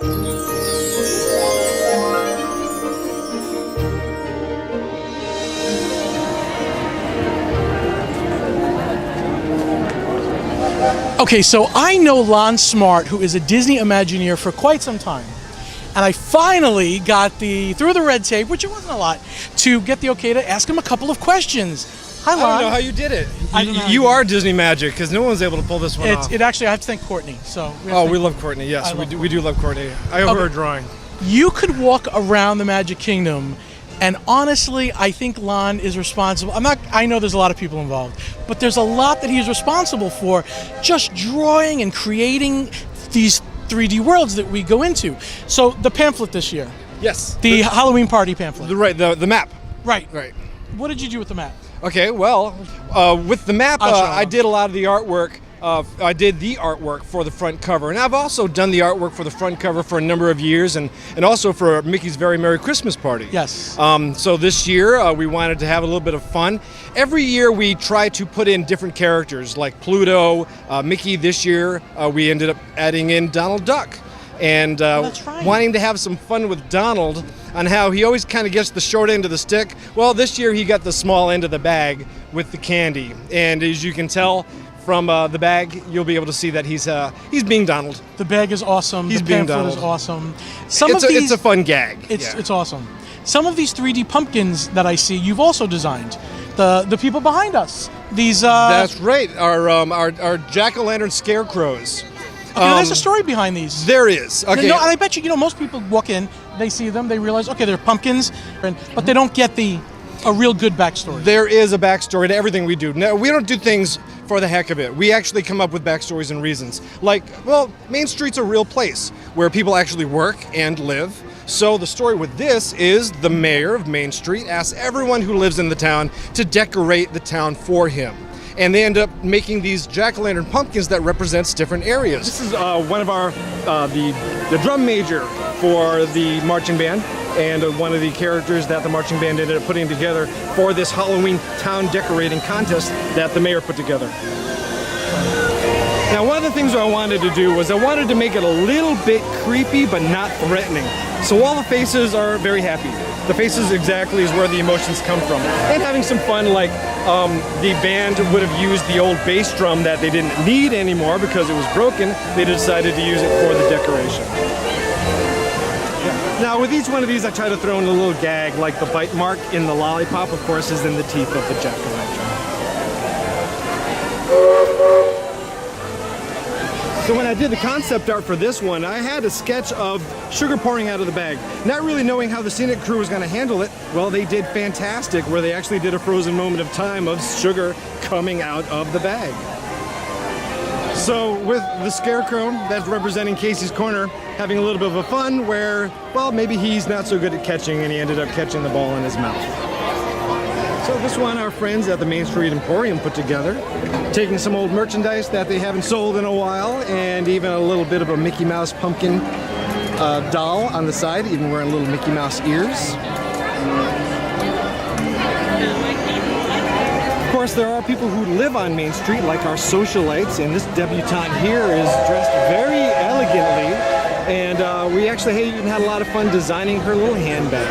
Okay, so I know Lon Smart, who is a Disney Imagineer for quite some time. And I finally got through the red tape, which it wasn't a lot, to get the okay to ask him a couple of questions. Hi, Lon. I don't know how you did it. You are Disney magic, because no one's able to pull this one off. It actually, I have to thank Courtney. We love Courtney. Yes, we do love Courtney. I owe her a drawing. You could walk around the Magic Kingdom, and honestly, I think Lon is responsible. I know there's a lot of people involved, but there's a lot that he's responsible for, just drawing and creating these 3D worlds that we go into. So the pamphlet this year. Yes. The Halloween party pamphlet. The map. Right. Right. What did you do with the map? Okay, well, with the map, I did a lot of the artwork. I did the artwork for the front cover, and I've also done the artwork for the front cover for a number of years, and also for Mickey's Very Merry Christmas Party. Yes. So this year we wanted to have a little bit of fun. Every year we try to put in different characters, like Pluto, Mickey. This year we ended up adding in Donald Duck, and that's right. wanting to have some fun with Donald on how he always kind of gets the short end of the stick. Well, this year he got the small end of the bag with the candy, and as you can tell from the bag, you'll be able to see that he's being Donald. The bag is awesome. He's the being pamphlet Donald. is awesome. It's a fun gag. It's awesome. Some of these 3D pumpkins that I see, you've also designed. The people behind us. These. That's right. Our jack-o'-lantern scarecrows. There's a story behind these. There is. Okay. No, and I bet you, most people walk in, they see them, they realize, okay, they're pumpkins, but they don't get a real good backstory. There is a backstory to everything we do. Now, we don't do things for the heck of it. We actually come up with backstories and reasons. Like, well, Main Street's a real place where people actually work and live. So the story with this is the mayor of Main Street asks everyone who lives in the town to decorate the town for him. And they end up making these jack-o'-lantern pumpkins that represents different areas. This is one of our, the drum major for the marching band, and one of the characters that the marching band ended up putting together for this Halloween town decorating contest that the mayor put together. Now, one of the things I wanted to do was I wanted to make it a little bit creepy but not threatening. So all the faces are very happy. The faces exactly is where the emotions come from. And having some fun, like the band would have used the old bass drum that they didn't need anymore because it was broken. They decided to use it for the decoration. Now, with each one of these, I try to throw in a little gag, like the bite mark in the lollipop, of course, is in the teeth of the jack-o'-lantern. So when I did the concept art for this one, I had a sketch of sugar pouring out of the bag. Not really knowing how the Scenic crew was going to handle it, well, they did fantastic, where they actually did a frozen moment of time of sugar coming out of the bag. So with the Scarecrow, that's representing Casey's Corner, having a little bit of a fun where, well, maybe he's not so good at catching and he ended up catching the ball in his mouth. So this one our friends at the Main Street Emporium put together, taking some old merchandise that they haven't sold in a while, and even a little bit of a Mickey Mouse pumpkin doll on the side, even wearing little Mickey Mouse ears. Of course, there are people who live on Main Street, like our socialites, and this debutante here is dressed very elegantly, and we actually even had a lot of fun designing her little handbag.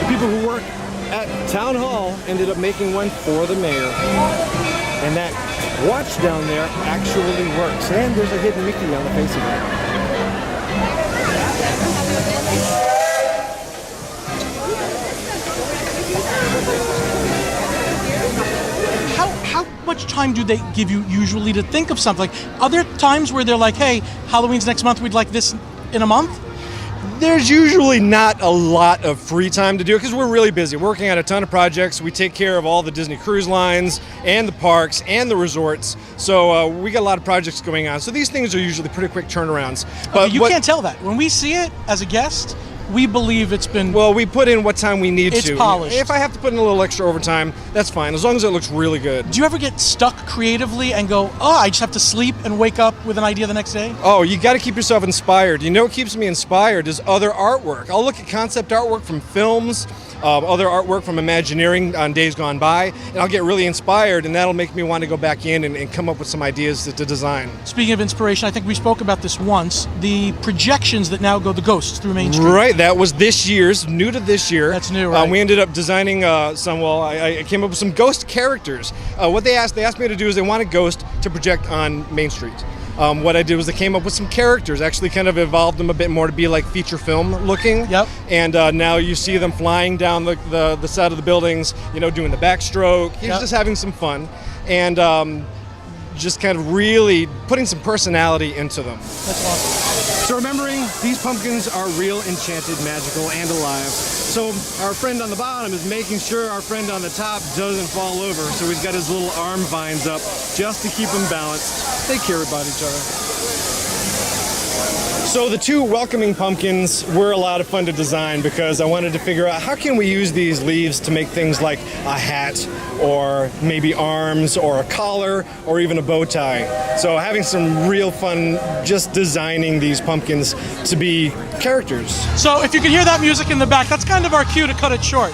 People who work at Town Hall ended up making one for the mayor. And that watch down there actually works. And there's a hidden Mickey on the face of it. How much time do they give you usually to think of something? Like, are there times where they're like, hey, Halloween's next month, we'd like this in a month? There's usually not a lot of free time to do it because we're really busy. We're working on a ton of projects. We take care of all the Disney cruise lines and the parks and the resorts. So we got a lot of projects going on. So these things are usually pretty quick turnarounds. But okay, you can't tell that. When we see it as a guest, we believe it's been... Well, we put in what time we need to. It's polished. If I have to put in a little extra overtime, that's fine, as long as it looks really good. Do you ever get stuck creatively and go, oh, I just have to sleep and wake up with an idea the next day? Oh, you got to keep yourself inspired. You know what keeps me inspired is other artwork. I'll look at concept artwork from films, other artwork from Imagineering on days gone by, and I'll get really inspired, and that'll make me want to go back in and come up with some ideas to design. Speaking of inspiration, I think we spoke about this once, the projections that now go the ghosts through Main Street. Right, that was this year's, new to this year. That's new, right? We ended up designing I came up with some ghost characters. What they asked me to do is they want a ghost to project on Main Street. What I did was I came up with some characters, actually kind of evolved them a bit more to be like feature film looking. Yep. And now you see them flying down the side of the buildings, doing the backstroke. He's Yep. just having some fun. And just kind of really putting some personality into them. That's awesome. So remembering, these pumpkins are real, enchanted, magical, and alive. So our friend on the bottom is making sure our friend on the top doesn't fall over. So he's got his little arm vines up just to keep them balanced. They care about each other. So the two welcoming pumpkins were a lot of fun to design because I wanted to figure out how can we use these leaves to make things like a hat or maybe arms or a collar or even a bow tie. So having some real fun just designing these pumpkins to be characters. So if you can hear that music in the back, that's kind of our cue to cut it short.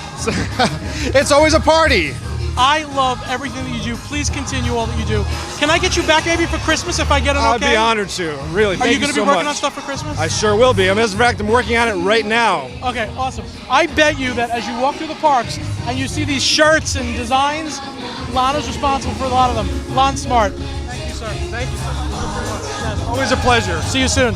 It's always a party. I love everything that you do. Please continue all that you do. Can I get you back maybe for Christmas if I get it okay? I'd be honored to, really. Are you going to be so working much. on stuff for Christmas? I sure will be. As a matter of fact, I'm working on it right now. Okay, awesome. I bet you that as you walk through the parks and you see these shirts and designs, Lana's responsible for a lot of them. Lon Smart. Thank you, sir. Thank you, sir. Always a pleasure. See you soon.